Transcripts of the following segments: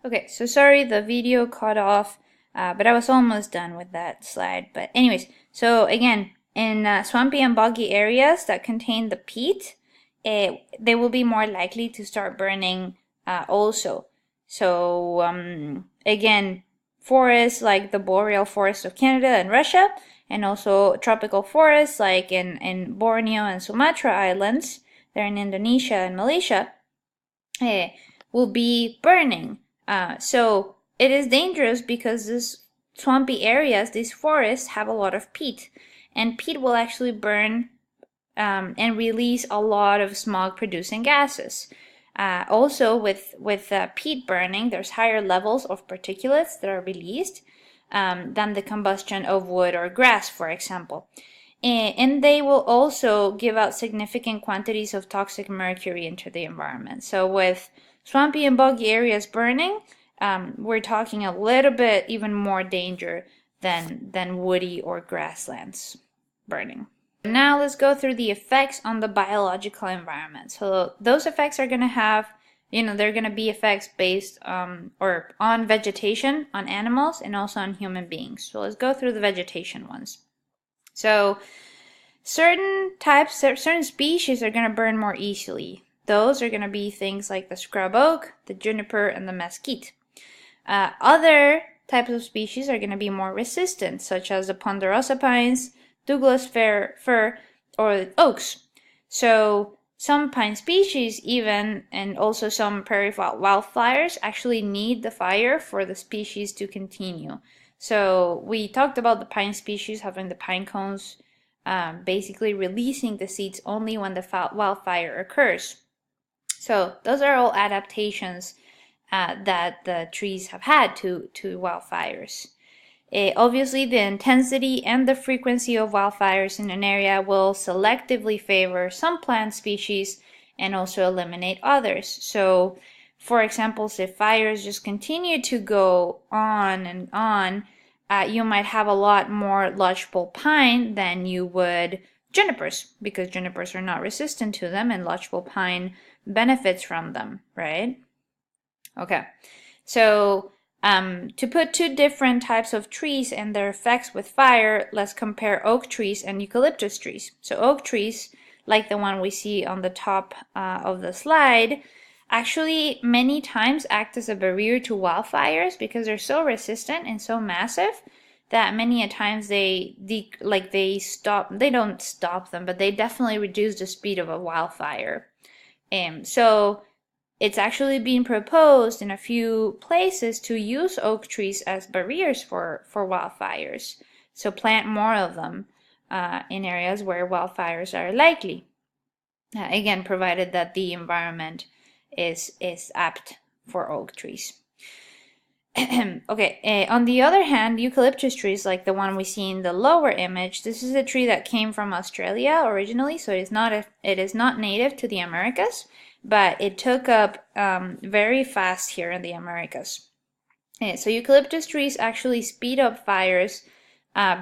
Okay, so sorry the video cut off, but I was almost done with that slide. But anyways, so again, in swampy and boggy areas that contain the peat, they will be more likely to start burning also. So again, forests like the boreal forest of Canada and Russia, and also tropical forests like in Borneo and Sumatra Islands, they're in Indonesia and Malaysia, will be burning. So it is dangerous because these swampy areas, these forests, have a lot of peat, and peat will actually burn and release a lot of smog-producing gases. Also, with peat burning, there's higher levels of particulates that are released than the combustion of wood or grass, for example. And they will also give out significant quantities of toxic mercury into the environment. So with swampy and boggy areas burning, we're talking a little bit even more danger than woody or grasslands burning. Now let's go through the effects on the biological environment. So those effects are going to have, they're going to be effects based or on vegetation, on animals, and also on human beings. So let's go through the vegetation ones. So certain species are going to burn more easily. Those are going to be things like the scrub oak, the juniper, and the mesquite. Other types of species are going to be more resistant, such as the ponderosa pines, Douglas fir, or oaks. So some pine species even, and also some prairie wildfires, actually need the fire for the species to continue. So we talked about the pine species having the pine cones, basically releasing the seeds only when the wildfire occurs. So those are all adaptations that the trees have had to wildfires. Obviously, the intensity and the frequency of wildfires in an area will selectively favor some plant species and also eliminate others. So, for example, if fires just continue to go on and on, you might have a lot more lodgepole pine than you would junipers, because junipers are not resistant to them and lodgepole pine benefits from them, right? Okay, so to put two different types of trees and their effects with fire, let's compare oak trees and eucalyptus trees. So oak trees, like the one we see on the top of the slide, actually many times act as a barrier to wildfires because they're so resistant and so massive that many a times they don't stop them, but they definitely reduce the speed of a wildfire. So it's actually being proposed in a few places to use oak trees as barriers for wildfires. So plant more of them in areas where wildfires are likely. Again, provided that the environment is apt for oak trees. Okay, on the other hand, eucalyptus trees, like the one we see in the lower image, this is a tree that came from Australia originally, so it is not native to the Americas, but it took up very fast here in the Americas. So eucalyptus trees actually speed up fires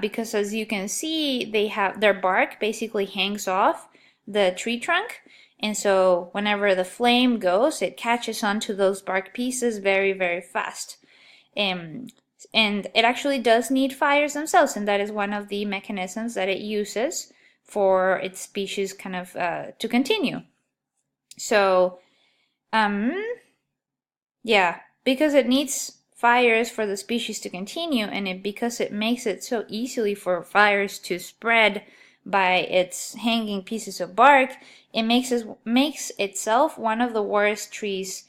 because, as you can see, they have their bark basically hangs off the tree trunk, and so whenever the flame goes, it catches onto those bark pieces very, very fast. And it actually does need fires themselves, and that is one of the mechanisms that it uses for its species kind of to continue. So, yeah, because it needs fires for the species to continue, and because it makes it so easily for fires to spread by its hanging pieces of bark, it makes itself one of the worst trees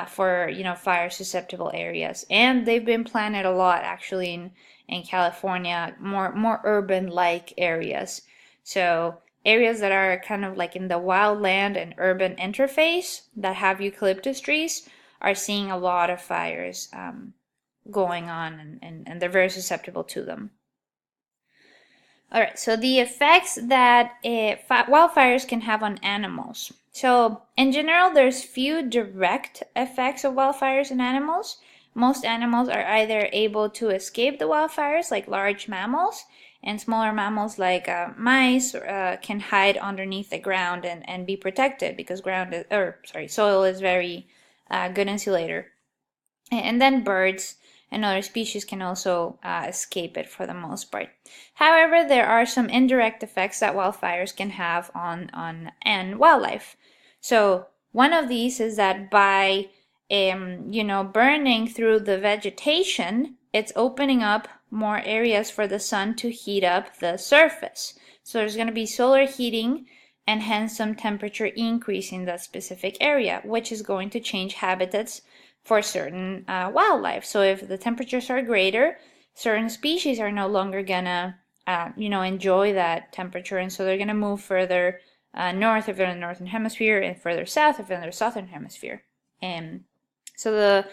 for fire susceptible areas. And they've been planted a lot actually in California, more urban like areas. So areas that are kind of like in the wildland and urban interface that have eucalyptus trees are seeing a lot of fires going on, and they're very susceptible to them. All right, so the effects that wildfires can have on animals. So in general, there's few direct effects of wildfires in animals. Most animals are either able to escape the wildfires, like large mammals, and smaller mammals like mice can hide underneath the ground and be protected because soil is very good insulator. And then birds and other species can also escape it for the most part. However, there are some indirect effects that wildfires can have on wildlife. So one of these is that by burning through the vegetation, it's opening up more areas for the sun to heat up the surface. So there's going to be solar heating and hence some temperature increase in that specific area, which is going to change habitats for certain wildlife. So if the temperatures are greater, certain species are no longer gonna enjoy that temperature, and so they're gonna move further north if they're in the northern hemisphere, and further south if they're in the southern hemisphere. And so the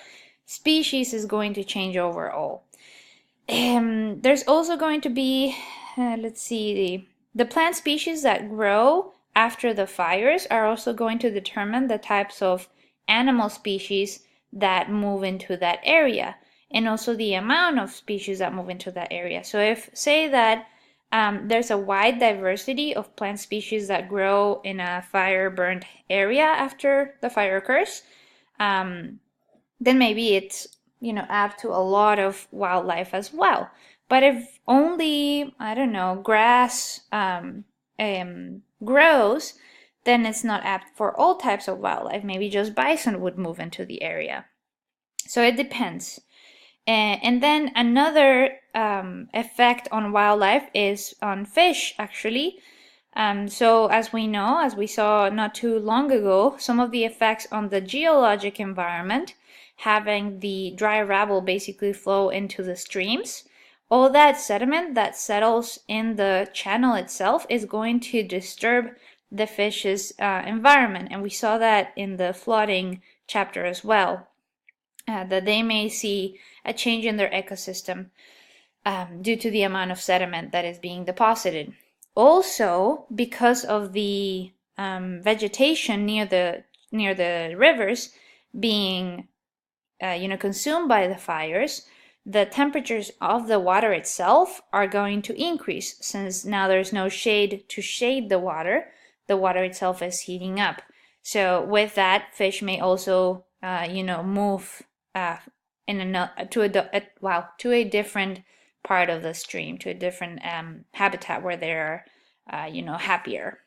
species is going to change overall. There's also going to be, let's see, the plant species that grow after the fires are also going to determine the types of animal species that move into that area, and also the amount of species that move into that area. So if, say that there's a wide diversity of plant species that grow in a fire-burned area after the fire occurs, then maybe it's apt to a lot of wildlife as well. But if only, I don't know, grass grows, then it's not apt for all types of wildlife. Maybe just bison would move into the area. So it depends. And then another effect on wildlife is on fish, actually. So as we know, as we saw not too long ago, some of the effects on the geologic environment, having the dry rubble basically flow into the streams, all that sediment that settles in the channel itself is going to disturb the fish's environment. And we saw that in the flooding chapter as well, that they may see a change in their ecosystem due to the amount of sediment that is being deposited. Also, because of the vegetation near the rivers being consumed by the fires, the temperatures of the water itself are going to increase, since now there's no shade to shade the water. The water itself is heating up. So with that, fish may also move to a different part of the stream, to a different habitat where they're happier.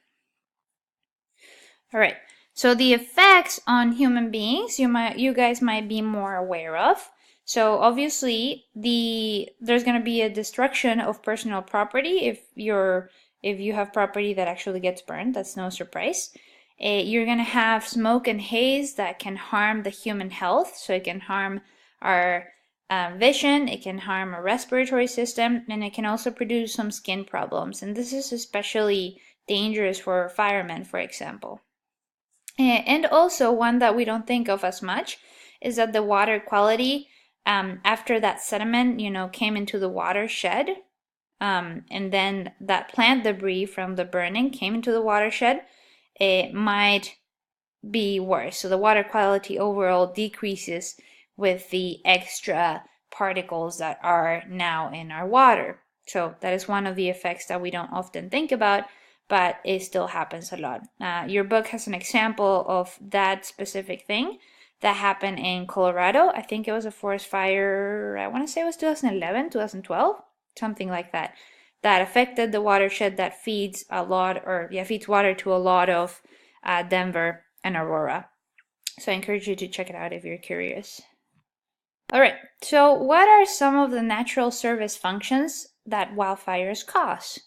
All right. So the effects on human beings, you guys might be more aware of. So obviously, there's going to be a destruction of personal property if you have property that actually gets burned. That's no surprise. You're going to have smoke and haze that can harm the human health. So it can harm our vision, it can harm our respiratory system, and it can also produce some skin problems. And this is especially dangerous for firemen, for example. And also, one that we don't think of as much is that the water quality, after that sediment, came into the watershed, and then that plant debris from the burning came into the watershed, it might be worse. So the water quality overall decreases with the extra particles that are now in our water. So that is one of the effects that we don't often think about, but it still happens a lot. Your book has an example of that specific thing that happened in Colorado. I think it was a forest fire, I want to say it was 2011, 2012, something like that, that affected the watershed that feeds water to a lot of Denver and Aurora. So I encourage you to check it out if you're curious. All right, so what are some of the natural service functions that wildfires cause?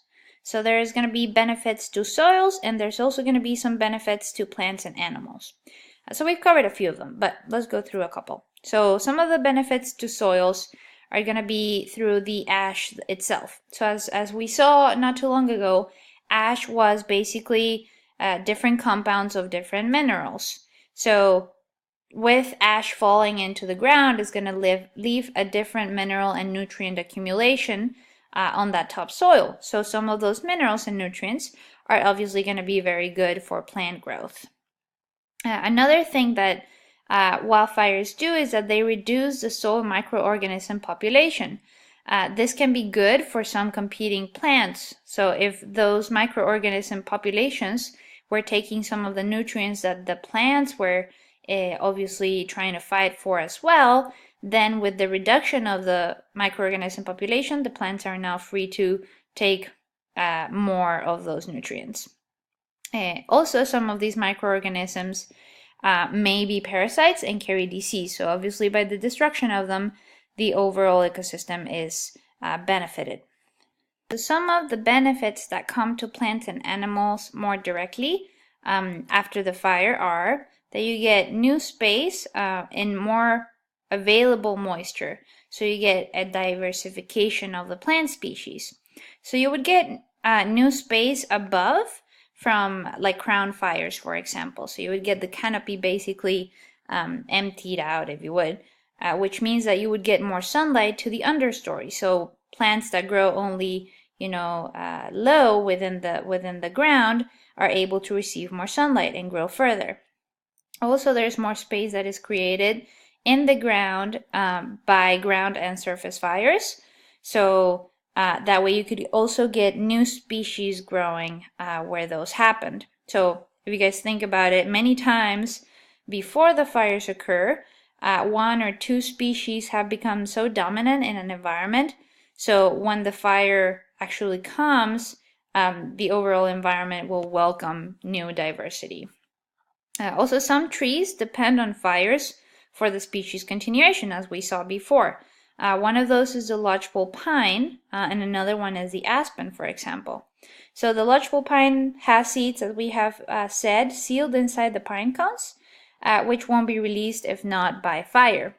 So there's going to be benefits to soils, and there's also going to be some benefits to plants and animals. So we've covered a few of them, but let's go through a couple. So some of the benefits to soils are going to be through the ash itself. So as we saw not too long ago, ash was basically different compounds of different minerals. So with ash falling into the ground, it's going to leave a different mineral and nutrient accumulation on that top soil. So some of those minerals and nutrients are obviously going to be very good for plant growth. Another thing that wildfires do is that they reduce the soil microorganism population. This can be good for some competing plants. So if those microorganism populations were taking some of the nutrients that the plants were obviously trying to fight for as well, then with the reduction of the microorganism population, the plants are now free to take more of those nutrients. Also, some of these microorganisms may be parasites and carry disease. So obviously by the destruction of them, the overall ecosystem is benefited. So some of the benefits that come to plants and animals more directly after the fire are that you get new space and more available moisture. So you get a diversification of the plant species. So you would get new space above from like crown fires, for example. So you would get the canopy basically emptied out, if you would, which means that you would get more sunlight to the understory. So plants that grow only, low within the ground are able to receive more sunlight and grow further. Also, there's more space that is created in the ground by ground and surface fires. So that way you could also get new species growing where those happened. So if you guys think about it, many times before the fires occur, one or two species have become so dominant in an environment. So when the fire actually comes, the overall environment will welcome new diversity. Also, some trees depend on fires for the species continuation, as we saw before. One of those is the lodgepole pine, and another one is the aspen, for example. So the lodgepole pine has seeds, as we have said, sealed inside the pine cones, which won't be released if not by fire.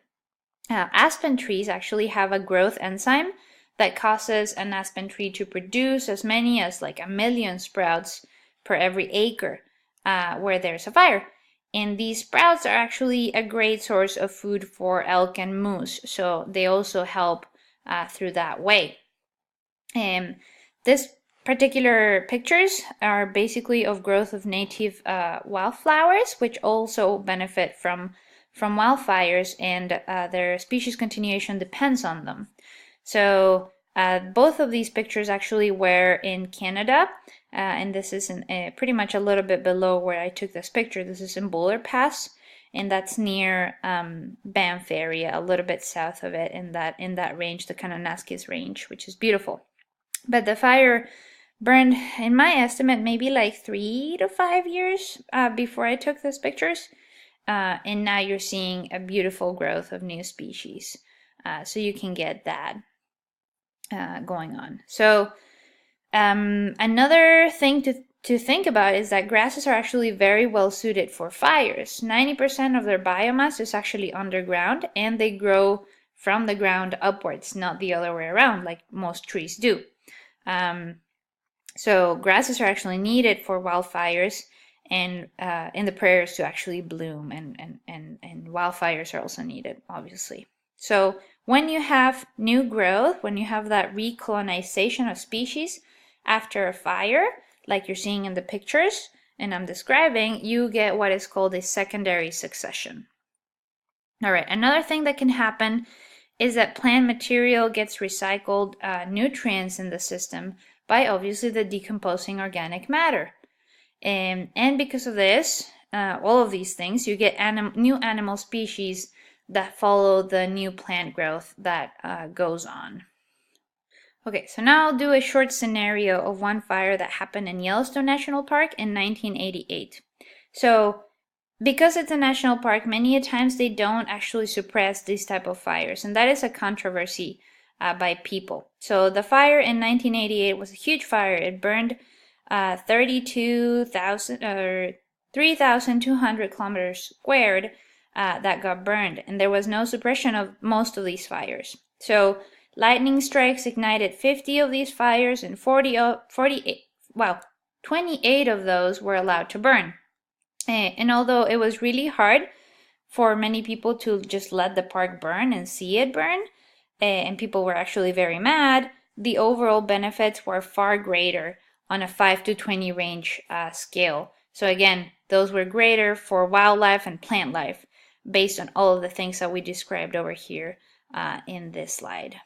Aspen trees actually have a growth enzyme that causes an aspen tree to produce as many as like 1 million sprouts per every acre where there's a fire. And these sprouts are actually a great source of food for elk and moose, so they also help through that way. This particular pictures are basically of growth of native wildflowers, which also benefit from wildfires, and their species continuation depends on them. So both of these pictures actually were in Canada, and this is pretty much a little bit below where I took this picture. This is in Buller Pass, and that's near Banff area, a little bit south of it, in that range, the Kananaskis range, which is beautiful. But the fire burned, in my estimate, maybe like 3 to 5 years before I took these pictures, and now you're seeing a beautiful growth of new species. So you can get that going on. So another thing to think about is that grasses are actually very well suited for fires. 90% of their biomass is actually underground, and they grow from the ground upwards, not the other way around like most trees do. So grasses are actually needed for wildfires and in the prairies to actually bloom, and wildfires are also needed, obviously. So when you have new growth, when you have that recolonization of species after a fire, like you're seeing in the pictures and I'm describing, you get what is called a secondary succession. All right, another thing that can happen is that plant material gets recycled nutrients in the system by obviously the decomposing organic matter. And because of this, all of these things, you get new animal species that follow the new plant growth that goes on. Okay, so now I'll do a short scenario of one fire that happened in Yellowstone National Park in 1988. So because it's a national park, many a times they don't actually suppress these type of fires, and that is a controversy by people. So the fire in 1988 was a huge fire. It burned 3,200 kilometers squared that got burned, and there was no suppression of most of these fires. So lightning strikes ignited 50 of these fires, and 28 of those were allowed to burn. And although it was really hard for many people to just let the park burn and see it burn, and people were actually very mad, the overall benefits were far greater on a 5 to 20 range scale. So again, those were greater for wildlife and plant life based on all of the things that we described over here in this slide.